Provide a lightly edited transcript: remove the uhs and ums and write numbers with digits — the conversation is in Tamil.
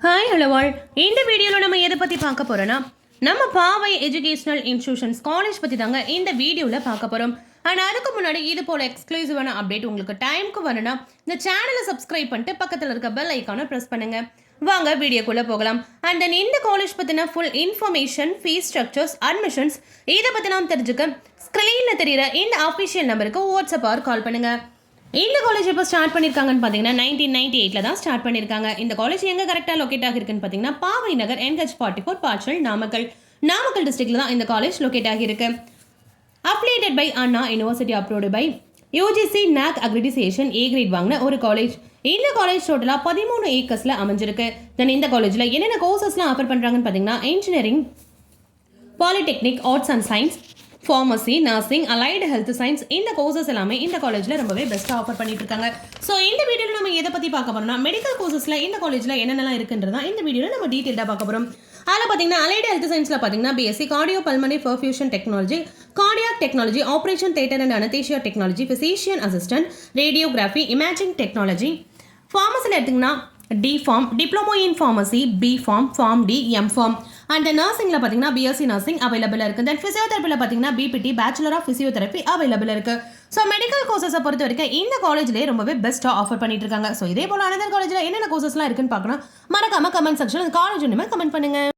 Hi hello all. இந்த வீடியோவில் நம்ம எதை பற்றி பார்க்க போகிறோன்னா நம்ம பாவை எஜுகேஷனல் இன்ஸ்டியூஷன்ஸ் காலேஜ் பற்றி தாங்க இந்த வீடியோவில் பார்க்க போகிறோம். அண்ட் அதுக்கு முன்னாடி இது போல் எக்ஸ்க்ளூசிவான அப்டேட் உங்களுக்கு டைமுக்கு வரணும்னா இந்த சேனலை சப்ஸ்கிரைப் பண்ணிட்டு பக்கத்தில் இருக்க பெல் ஐக்கானை ப்ரெஸ் பண்ணுங்கள். வாங்க வீடியோக்குள்ளே போகலாம். அண்ட் தென் இந்த காலேஜ் பற்றின full information, fees structures, admissions இதை பற்றி நாம் தெரிஞ்சுக்க ஸ்க்ரீனில் தெரிகிற இந்த அஃபிஷியல் நம்பருக்கு வாட்ஸ்அப் ஆர் கால் பண்ணுங்கள். இந்த காலேஜ் இப்போ ஸ்டார்ட் பண்ணியிருக்காங்கன்னு பார்த்தீங்கன்னா 1998 தான் ஸ்டார்ட் பண்ணியிருக்காங்க. இந்த காலேஜ் எங்கே கரெக்டாக லொக்கேட் ஆகிருக்குன்னு பார்த்தீங்கன்னா பாவை நகர் NH44 பாட்சல் நாமக்கல் டிஸ்ட்ரிக்ட்ல தான் இந்த காலேஜ் லொக்கேட் ஆகியிருக்கு. Affiliated by Anna university, approved by UGC NAC accreditation A grade வாங்கின ஒரு காலேஜ். இந்த காலேஜ் டோட்டலாக 13 ஏக்கர்ஸில் அமைஞ்சிருக்கு. தென் இந்த காலேஜில் என்னென்ன கோர்சஸ்லாம் ஆஃபர் பண்ணுறாங்கன்னு பார்த்தீங்கன்னா engineering, polytechnic, arts and science, pharmacy, nursing, allied health science இந்த கோர்சஸ் எல்லாமே இந்த காலேஜில் ரொம்பவே பெஸ்ட்டாக ஆஃபர் பண்ணிட்டு இருக்காங்க. ஸோ இந்த வீடியோவில் நம்ம எதை பற்றி பார்க்க போகிறோம்னா மெடிக்கல் கோர்சஸில் இந்த காலேஜில் என்னென்னலாம் இருக்குன்றதா இந்த வீடியோவில் நம்ம டீட்டெயிலாக பார்க்க போகிறோம். அதில் பார்த்தீங்கன்னா அலைடு ஹெல்த் சயின்ஸில் பார்த்தீங்கன்னா BSc cardio pulmonary perfusion technology, cardiac technology, operation theatre and anaesthesia technology, physician assistant, radiography, imaging technology. ஃபார்மசியில் எடுத்திங்கன்னா D pharm, diploma in pharmacy, B pharm, pharm D, M pharm. And நர்சிங்கில் பார்த்தீங்கன்னா BSc நர்சிங் அவைலபிள் இருக்குது. தென் ஃபிசியோதெரப்பியில் பார்த்தீங்கன்னா BPT, bachelor of physiotherapy available இருக்குது. ஸோ மெடிக்கல் கோர்சஸை பொறுத்த வரைக்கும் இந்த காலேஜ்லேயே ரொம்பவே பெஸ்ட்டாக ஆஃபர் பண்ணிட்டு இருக்காங்க. ஸோ இதே போல் அனதர் காலேஜில் என்னென்ன கோர்சஸ்லாம் இருக்குன்னு பார்க்கணும். மறக்காம கமெண்ட் செக்ஷன் காலேஜ் ஒன்றுமே கமெண்ட் பண்ணுங்கள்.